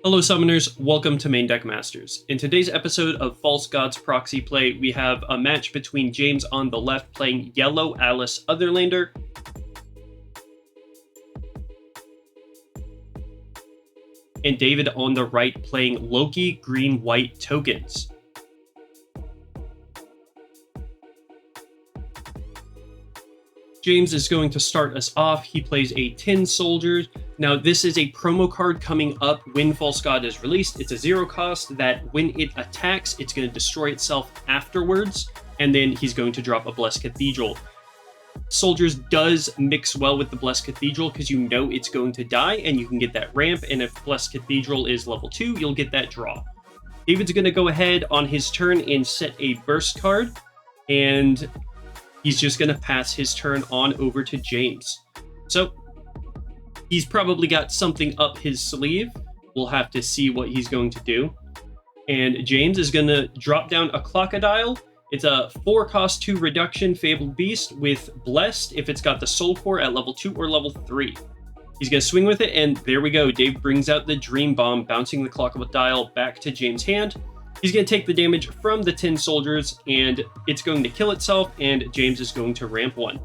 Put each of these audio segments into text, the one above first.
Hello summoners, welcome to MainDeck Masters. In today's episode of False Gods Proxy play, we have a match between James on the left playing Yellow Alice Otherlander, and David on the right playing Loki Green-White Tokens. James is going to start us off. He plays a Tin Soldier. Now, this is a promo card coming up when False God is released. It's a 0 cost that when it attacks, it's going to destroy itself afterwards, and then he's going to drop a Blessed Cathedral. Soldiers does mix well with the Blessed Cathedral because you know it's going to die, and you can get that ramp, and if Blessed Cathedral is level 2, you'll get that draw. David's going to go ahead on his turn and set a burst card, and he's just going to pass his turn on over to James. So, he's probably got something up his sleeve. We'll have to see what he's going to do. And James is going to drop down a Crocodile. It's a 4-cost 2 reduction Fabled Beast with Blessed if it's got the Soul Core at level 2 or level 3. He's going to swing with it, and there we go. Dave brings out the Dream Bomb, bouncing the Crocodile back to James' hand. He's going to take the damage from the Tin Soldiers, and it's going to kill itself, and James is going to ramp 1.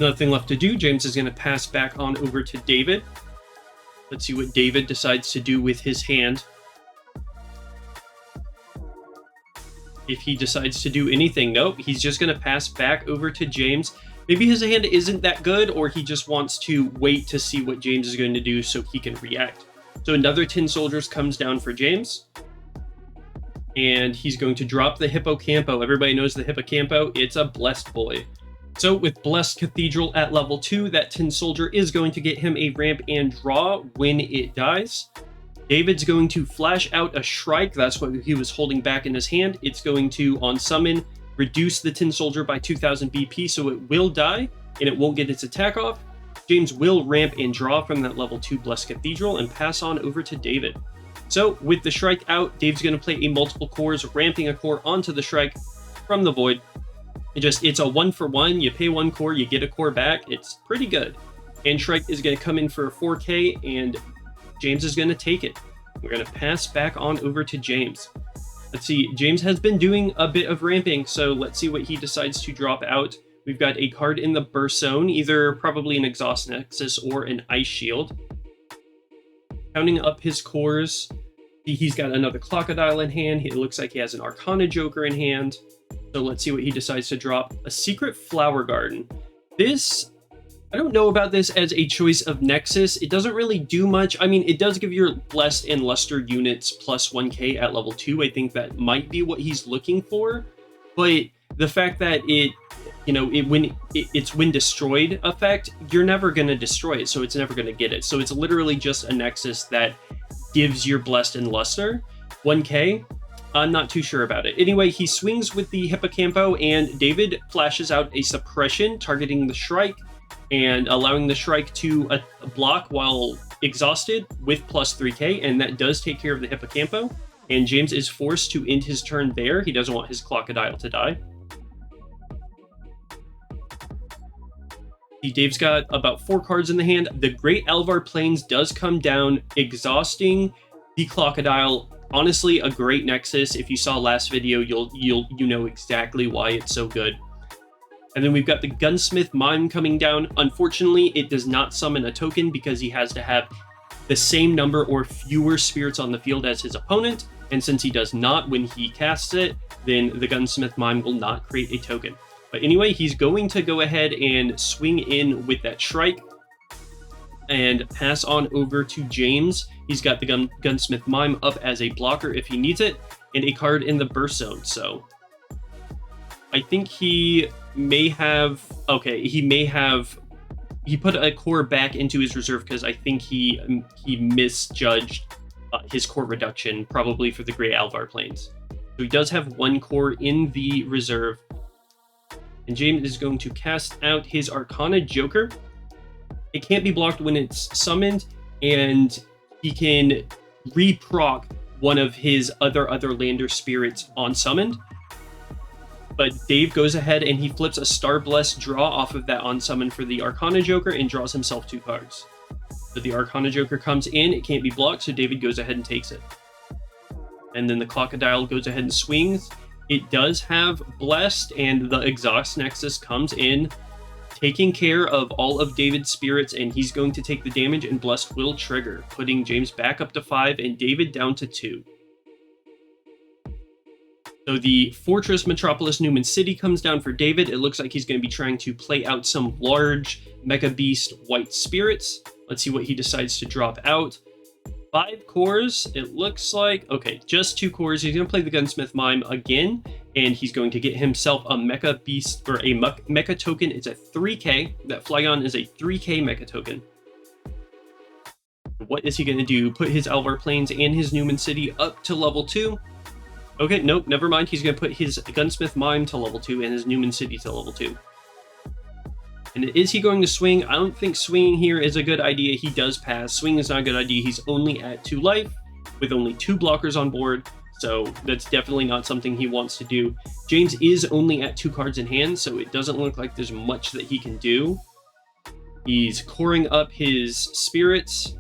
Nothing left to do. James is going to pass back on over to David. Let's see what David decides to do with his hand. If he decides to do anything, nope. He's just going to pass back over to James. Maybe his hand isn't that good, or he just wants to wait to see what James is going to do so he can react. So another Tin Soldiers comes down for James. And he's going to drop the Hippocampo. Everybody knows the Hippocampo. It's a Blessed Boy. So with Blessed Cathedral at level 2, that Tin Soldier is going to get him a ramp and draw when it dies. David's going to flash out a Shrike. That's what he was holding back in his hand. It's going to, on summon, reduce the Tin Soldier by 2,000 BP, so it will die, and it won't get its attack off. James will ramp and draw from that level 2 Blessed Cathedral and pass on over to David. So, with the Shrike out, Dave's going to play a multiple cores, ramping a core onto the Shrike from the Void. It's a 1-for-1. You pay 1 core, you get a core back. It's pretty good. And Shrike is going to come in for 4k, and James is going to take it. We're going to pass back on over to James. Let's see, James has been doing a bit of ramping, so let's see what he decides to drop out. We've got a card in the Burst Zone, either probably an Exhaust Nexus or an Ice Shield. Counting up his cores, he's got another Crocodile in hand. It looks like he has an Arcana Joker in hand. So let's see what he decides to drop. A Secret Flower Garden. This, I don't know about this as a choice of Nexus. It doesn't really do much. I mean, it does give your Blessed and Luster units plus 1k at level 2. I think that might be what he's looking for. But the fact that it's when destroyed effect, you're never going to destroy it, so it's never going to get it. So it's literally just a Nexus that gives your Blessed and Luster 1k. I'm not too sure about it. Anyway, he swings with the Hippocampo, and David flashes out a Suppression targeting the Shrike and allowing the Shrike to block while exhausted with plus 3k, and that does take care of the Hippocampo. And James is forced to end his turn there. He doesn't want his Crocodile to die. Dave's got about 4 cards in the hand. The Great Alvar Plains does come down, exhausting the Crocodile. Honestly, a great Nexus. If you saw last video, you know exactly why it's so good. And then we've got the Gunsmith Mime coming down. Unfortunately, it does not summon a token because he has to have the same number or fewer spirits on the field as his opponent. And since he does not when he casts it, then the Gunsmith Mime will not create a token. But anyway, he's going to go ahead and swing in with that Shrike and pass on over to James. He's got the Gunsmith Mime up as a blocker if he needs it, and a card in the Burst Zone. So I think he may have... Okay, he put a core back into his reserve because I think he misjudged his core reduction, probably for the Great Alvar Plains. So he does have 1 core in the reserve. And James is going to cast out his Arcana Joker. It can't be blocked when it's summoned, and he can re-proc one of his Otherlander spirits on summoned. But Dave goes ahead and he flips a Star Blessed draw off of that on summon for the Arcana Joker and draws himself 2 cards. So the Arcana Joker comes in, it can't be blocked, so David goes ahead and takes it. And then the Crocodile goes ahead and swings. It does have Blessed, and the Exhaust Nexus comes in, taking care of all of David's spirits, and he's going to take the damage, and Blessed will trigger, putting James back up to 5 and David down to 2. So the Fortress Metropolis Newman City comes down for David. It looks like he's going to be trying to play out some large Mecha Beast white spirits. Let's see what he decides to drop out. 5 cores, it looks like. Okay, just 2 cores. He's going to play the Gunsmith Mime again, and he's going to get himself a Mecha Beast, or a Mecha Token. It's a 3k. That Flygon is a 3k Mecha Token. What is he going to do? Put his Alvar Plains and his Newman City up to level 2. Okay, nope, never mind. He's going to put his Gunsmith Mime to level 2 and his Newman City to level 2. And is he going to swing? I don't think swinging here is a good idea. He does pass. Swing is not a good idea. He's only at 2 life with only 2 blockers on board. So that's definitely not something he wants to do. James is only at 2 cards in hand, so it doesn't look like there's much that he can do. He's coring up his spirits.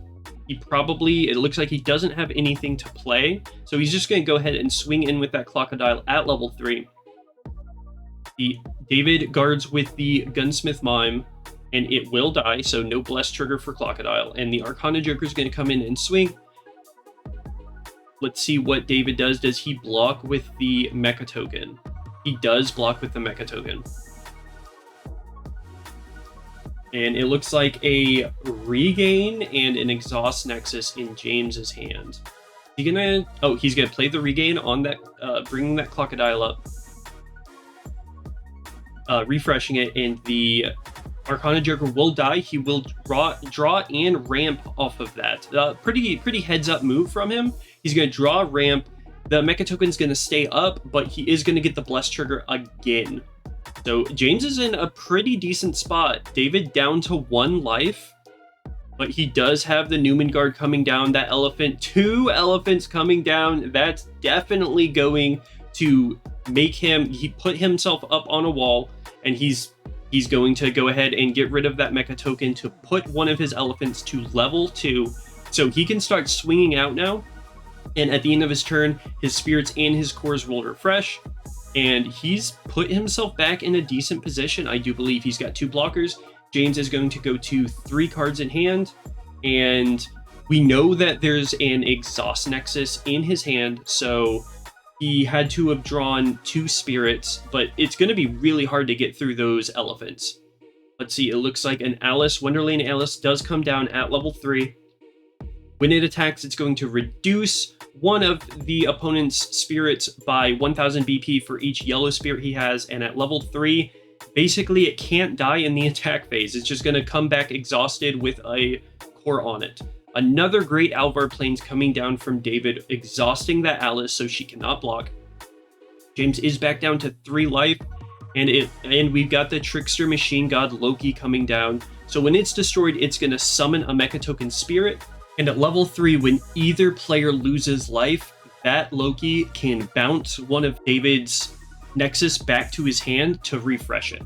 He probably, it looks like he doesn't have anything to play. So he's just going to go ahead and swing in with that Crocodile at level 3. David guards with the Gunsmith Mime, and it will die, so no Blessed trigger for Crocodile. And the Arcana Joker is going to come in and swing. Let's see what David does. Does he block with the Mecha Token? He does block with the Mecha Token. And it looks like a Regain and an Exhaust Nexus in James's hand. He gonna? Oh, he's gonna play the Regain on that, bringing that Crocodile up. Refreshing it, and the Arcana Joker will die. He will draw and ramp off of that. Pretty heads up move from him. He's going to draw, ramp. The Mecha Token is going to stay up, but he is going to get the Bless trigger again. So James is in a pretty decent spot. David down to 1 life, but he does have the Newman Guard coming down. That elephant, 2 elephants coming down. That's definitely going to make him, he put himself up on a wall, and he's going to go ahead and get rid of that Mecha Token to put one of his elephants to level 2, so he can start swinging out now. And at the end of his turn, his spirits and his cores will refresh, and he's put himself back in a decent position. I do believe he's got 2 blockers. James is going to go to 3 cards in hand, and we know that there's an Exhaust Nexus in his hand, so he had to have drawn 2 spirits, but it's going to be really hard to get through those elephants. Let's see, it looks like an Alice, Wonderland Alice, does come down at level 3. When it attacks, it's going to reduce one of the opponent's spirits by 1000 BP for each yellow spirit he has, and at level 3, basically it can't die in the attack phase. It's just going to come back exhausted with a core on it. Another great Alvar Plains coming down from David, exhausting that Alice so she cannot block. James is back down to 3 life, and we've got the Trickster Machine God Loki coming down. So when it's destroyed, it's going to summon a Mecha Token Spirit, and at level 3, when either player loses life, that Loki can bounce one of David's Nexus back to his hand to refresh it.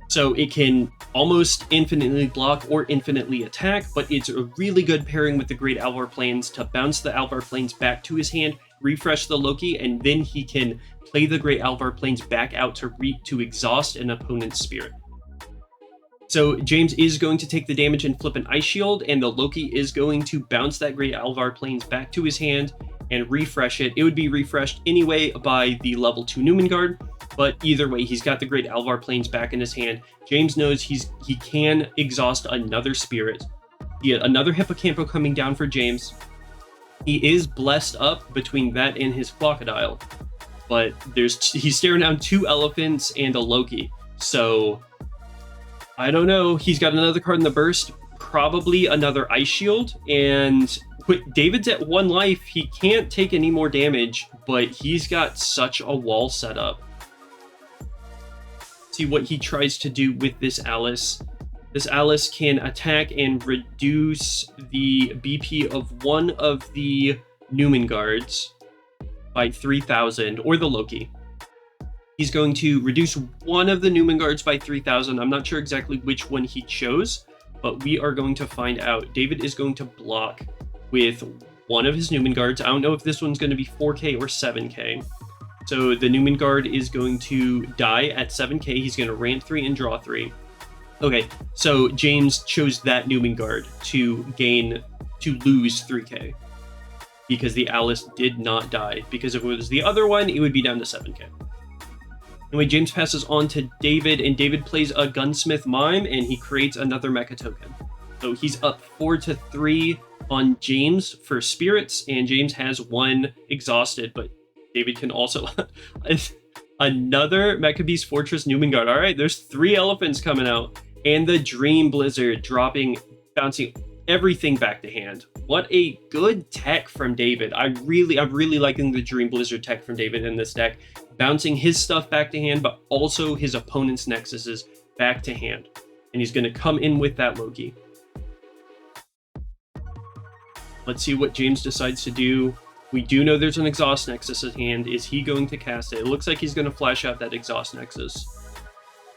So it can almost infinitely block or infinitely attack, but it's a really good pairing with the Great Alvar Plains to bounce the Alvar Plains back to his hand, refresh the Loki, and then he can play the Great Alvar Plains back out to exhaust an opponent's spirit. So James is going to take the damage and flip an Ice Shield, and the Loki is going to bounce that Great Alvar Plains back to his hand and refresh it. It would be refreshed anyway by the level 2 Newman Guard, but either way, he's got the Great Alvar Plains back in his hand. James knows he can exhaust another spirit. Yet another Hippocampo coming down for James. He is blessed up between that and his Crocodile, but he's staring down 2 elephants and a Loki. So I don't know. He's got another card in the burst, probably another Ice Shield, and David's at 1 life. He can't take any more damage, but he's got such a wall set up. See what he tries to do with this Alice. This Alice can attack and reduce the BP of one of the Newman Guards by 3,000, or the Loki. He's going to reduce one of the Newman Guards by 3,000. I'm not sure exactly which one he chose, but we are going to find out. David is going to block with one of his Newman Guards. I don't know if this one's going to be 4K or 7K. So the Newman Guard is going to die at 7K. He's going to ramp 3 and draw 3. Okay, so James chose that Newman Guard to lose 3K because the Alice did not die. Because if it was the other one, it would be down to 7K. Anyway, James passes on to David, and David plays a Gunsmith Mime, and he creates another mecha token. So he's up 4-3 on James for spirits, and James has 1 exhausted, but David can also... Another Mecha Beast Fortress Newman Guard. All right, there's 3 elephants coming out, and the Dream Blizzard bouncing everything back to hand. What a good tech from David. I'm really liking the Dream Blizzard tech from David in this deck. Bouncing his stuff back to hand, but also his opponent's Nexuses back to hand. And he's going to come in with that Loki. Let's see what James decides to do. We do know there's an Exhaust Nexus at hand. Is he going to cast it? It looks like he's going to flash out that Exhaust Nexus.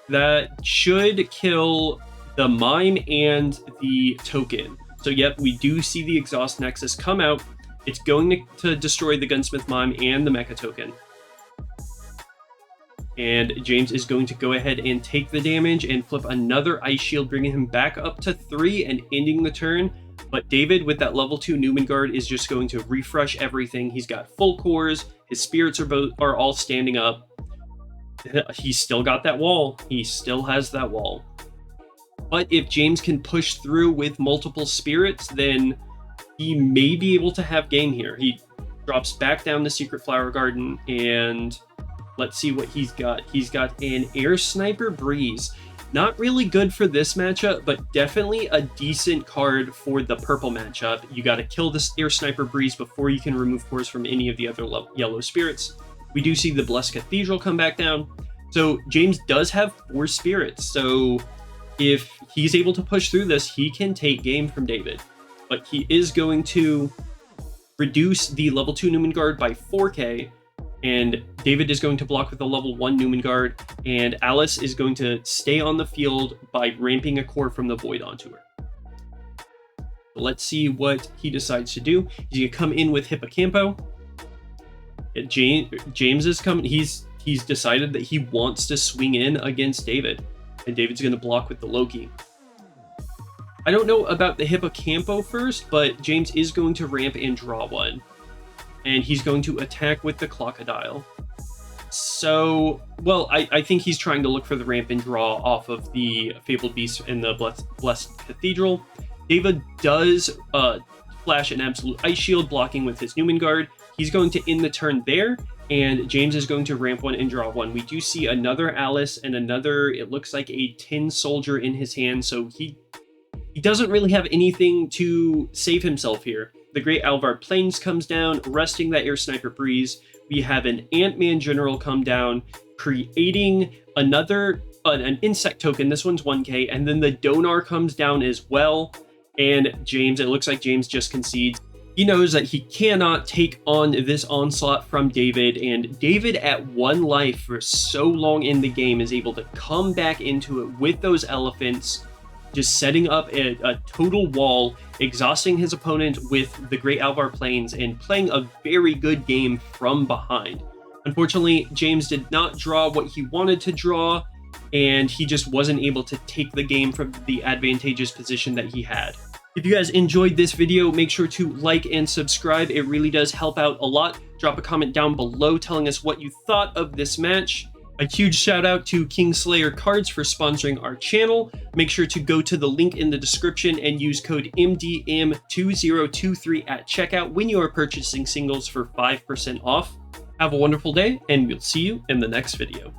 That should kill the Mime and the token. So yep, we do see the Exhaust Nexus come out. It's going to destroy the Gunsmith Mime and the Mecha token. And James is going to go ahead and take the damage and flip another Ice Shield, bringing him back up to 3 and ending the turn. But David, with that level 2 Newman Guard, is just going to refresh everything. He's got full cores. His spirits are all standing up. He's still got that wall. He still has that wall. But if James can push through with multiple spirits, then he may be able to have game here. He drops back down the Secret Flower Garden, and let's see what he's got. He's got an Air Sniper Breeze. Not really good for this matchup, but definitely a decent card for the purple matchup. You got to kill this Air Sniper Breeze before you can remove cores from any of the other yellow spirits. We do see the Blessed Cathedral come back down. So James does have 4 spirits. So if he's able to push through this, he can take game from David. But he is going to reduce the level 2 Newman Guard by 4K. And David is going to block with a level 1 Newman Guard, and Alice is going to stay on the field by ramping a core from the Void onto her. So let's see what he decides to do. He's going to come in with Hippocampo. James is coming. He's decided that he wants to swing in against David, and David's going to block with the Loki. I don't know about the Hippocampo first, but James is going to ramp and draw 1. And he's going to attack with the Crocodile. So, well, I think he's trying to look for the ramp and draw off of the Fabled Beast and the Blessed Cathedral. David does flash an Absolute Ice Shield, blocking with his Newman Guard. He's going to end the turn there, and James is going to ramp 1 and draw 1. We do see another Alice and another, it looks like a Tin Soldier in his hand, so he doesn't really have anything to save himself here. The Great Alvar Plains comes down, resting that Air Sniper Breeze. We have an Ant-Man General come down, creating another an insect token. This one's 1K, and then the Donar comes down as well. And James, it looks like James just concedes. He knows that he cannot take on this onslaught from David, and David at 1 life for so long in the game is able to come back into it with those elephants, just setting up a total wall, exhausting his opponent with the Great Alvar Plains, and playing a very good game from behind. Unfortunately, James did not draw what he wanted to draw, and he just wasn't able to take the game from the advantageous position that he had. If you guys enjoyed this video, make sure to like and subscribe. It really does help out a lot. Drop a comment down below telling us what you thought of this match. A huge shout out to Kingslayer Cards for sponsoring our channel. Make sure to go to the link in the description and use code MDM2023 at checkout when you are purchasing singles for 5% off. Have a wonderful day, and we'll see you in the next video.